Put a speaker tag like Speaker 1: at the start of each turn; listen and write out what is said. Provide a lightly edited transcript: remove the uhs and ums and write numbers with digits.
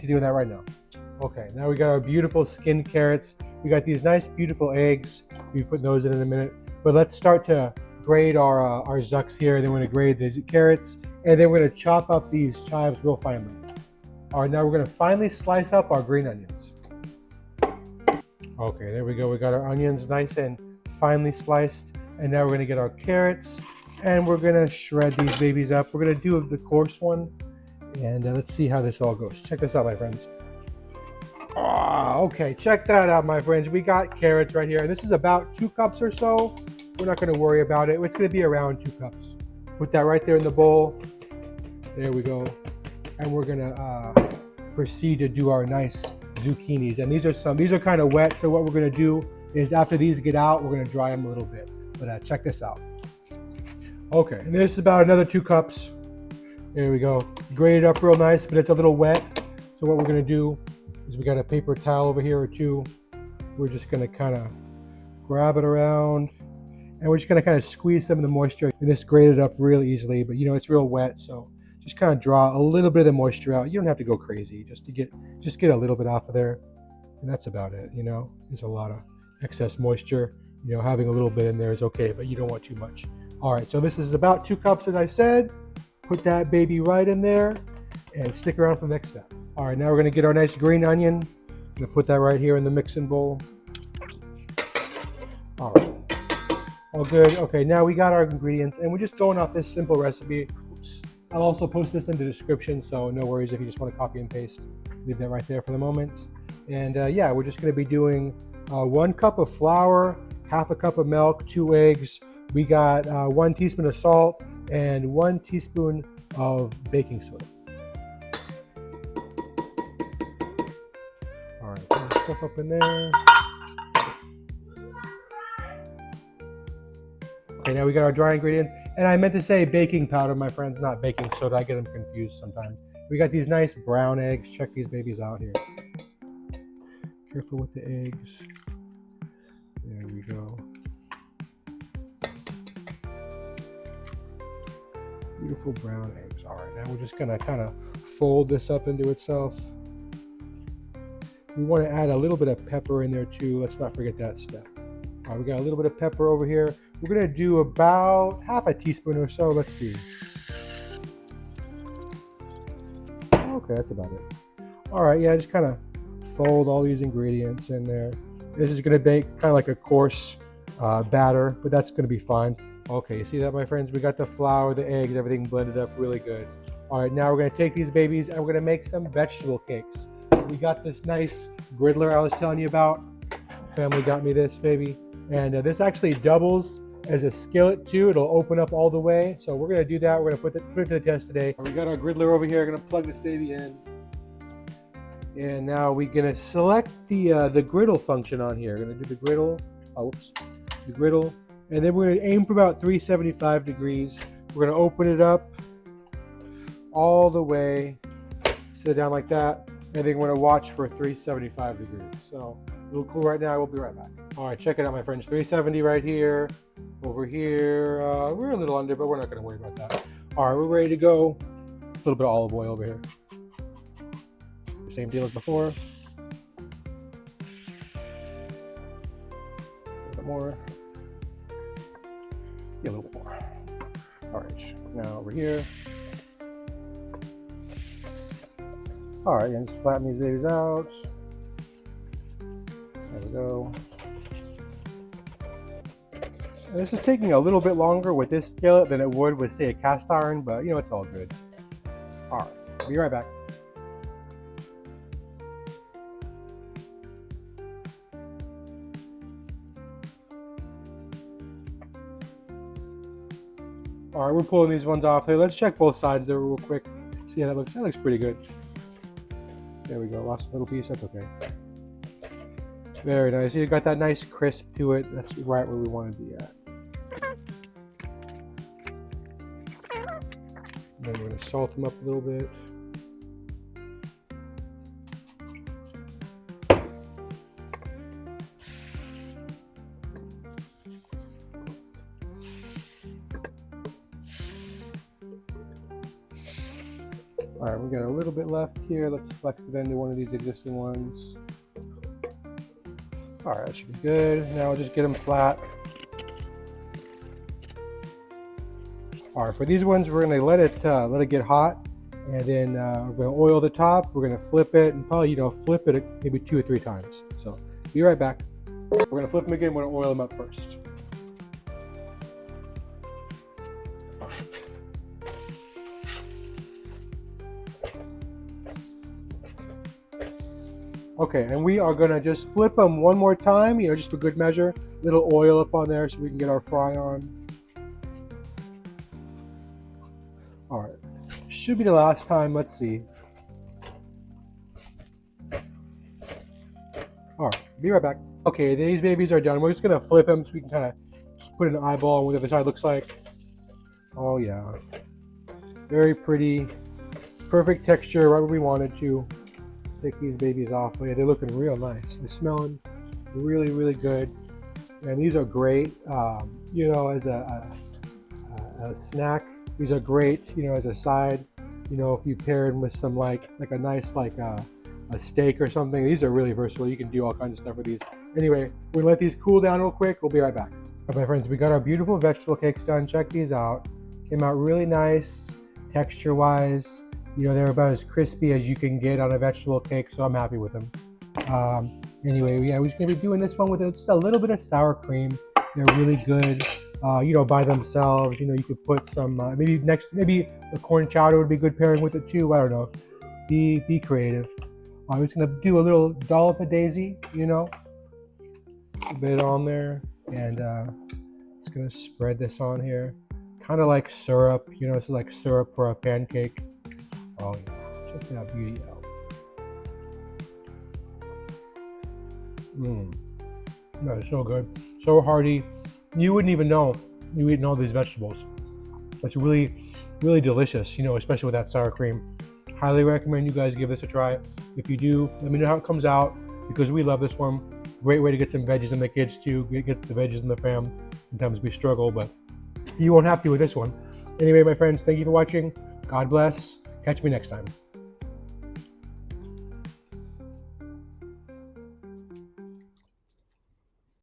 Speaker 1: to do that right now. Okay, now we got our beautiful skinned carrots. We got these nice, beautiful eggs. We put those in a minute. But let's start to grate our zucks here. Then we're gonna grate these carrots, and then we're gonna chop up these chives real finely. All right, now we're gonna finally slice up our green onions. Okay, there we go. We got our onions nice and finely sliced, and now we're gonna get our carrots, and we're gonna shred these babies up. We're gonna do the coarse one, and let's see how this all goes. Check this out, my friends. Okay, check that out, my friends. We got carrots right here. This is about 2 cups or so. We're not going to worry about it. It's going to be around 2 cups. Put that right there in the bowl. There we go. And we're going to proceed to do our nice zucchinis. And these are kind of wet. So what we're going to do is after these get out, we're going to dry them a little bit. But check this out. Okay, and this is about another 2 cups. There we go. Grate it up real nice, but it's a little wet. So what we're going to do is we got a paper towel over here or two. We're just gonna kind of grab it around, and we're just gonna kind of squeeze some of the moisture. And this grated up real easily, but you know it's real wet, so just kind of draw a little bit of the moisture out. You don't have to go crazy, just get a little bit off of there, and that's about it. You know, there's a lot of excess moisture. You know, having a little bit in there is okay, but you don't want too much. All right, so this is about 2 cups, as I said. Put that baby right in there, and stick around for the next step. All right, now we're gonna get our nice green onion. I'm gonna put that right here in the mixing bowl. All right, all good. Okay, now we got our ingredients, and we're just going off this simple recipe. Oops. I'll also post this in the description, so no worries if you just want to copy and paste. Leave that right there for the moment. And yeah, we're just gonna be doing 1 cup of flour, half a cup of milk, 2 eggs. We got 1 teaspoon of salt and 1 teaspoon of baking soda. All right, put the stuff up in there. Okay, now we got our dry ingredients. And I meant to say baking powder, my friends, not baking soda. I get them confused sometimes. We got these nice brown eggs. Check these babies out here. Careful with the eggs. There we go. Beautiful brown eggs. All right, now we're just gonna kind of fold this up into itself. We want to add a little bit of pepper in there too. Let's not forget that step. All right, we got a little bit of pepper over here. We're gonna do about half a teaspoon or so. Let's see. Okay, that's about it. All right, yeah, just kind of fold all these ingredients in there. This is gonna make kind of like a coarse batter, but that's gonna be fine. Okay, you see that, my friends? We got the flour, the eggs, everything blended up really good. All right, now we're gonna take these babies and we're gonna make some vegetable cakes. We got this nice Griddler I was telling you about. Family got me this, baby. And this actually doubles as a skillet too. It'll open up all the way. So we're gonna do that. We're gonna put it to the test today. We got our Griddler over here. Gonna plug this baby in. And now we're gonna select the griddle function on here. We're gonna do the griddle. Oh, oops. The griddle. And then we're gonna aim for about 375 degrees. We're gonna open it up all the way. Sit down like that. And then we're gonna watch for 375 degrees. So a little cool right now. We'll be right back. All right, check it out, my friends. 370 right here. Over here, we're a little under, but we're not gonna worry about that. All right, we're ready to go. A little bit of olive oil over here. Same deal as before. A little bit more. Yeah, a little bit more. All right, now over here. All right, and just flatten these babies out. There we go. And this is taking a little bit longer with this skillet than it would with, say, a cast iron, but you know, it's all good. All right, be right back. All right, we're pulling these ones off there. Let's check both sides there real quick. See how that looks. That looks pretty good. There we go. Lost a little piece. That's okay. Very nice. You got that nice crisp to it. That's right where we want to be at. Then we're going to salt them up a little bit. All right, we got a little bit left here. Let's flex it into one of these existing ones. All right, that should be good. Now we'll just get them flat. All right, for these ones, we're gonna let it get hot, and then we're gonna oil the top. We're gonna flip it, and probably flip it maybe 2 or 3 times. So be right back. We're gonna flip them again. We're gonna oil them up first. Okay, and we are gonna just flip them one more time, just for good measure. Little oil up on there so we can get our fry on. All right, should be the last time. Let's see. All right, be right back. Okay, these babies are done. We're just gonna flip them so we can kind of put an eyeball on what the other side looks like. Oh yeah, very pretty, perfect texture, right where we wanted to. Take these babies off. But yeah, they're looking real nice. They're smelling really, really good, and these are great. As a snack, these are great. As a side. If you pair them with some like a nice a steak or something. These are really versatile. You can do all kinds of stuff with these. Anyway, we're gonna let these cool down real quick. We'll be right back. All right, my friends, we got our beautiful vegetable cakes done. Check these out. Came out really nice, texture-wise. They're about as crispy as you can get on a vegetable cake, so I'm happy with them. Anyway, yeah, we're just gonna be doing this one with just a little bit of sour cream. They're really good, by themselves. You could put some, maybe the corn chowder would be good pairing with it too. I don't know. Be creative. I'm just gonna do a little dollop of daisy, a bit on there, and just gonna spread this on here, kind of like syrup. It's like syrup for a pancake. Oh yeah, check that beauty out. That is so good, so hearty. You wouldn't even know you eating all these vegetables. It's really, really delicious, especially with that sour cream. Highly recommend you guys give this a try. If you do, let me know how it comes out, because we love this one. Great way to get some veggies in the kids too. Get the veggies in the fam. Sometimes we struggle, but you won't have to with this one. Anyway, my friends, thank you for watching. God bless. Catch me next time.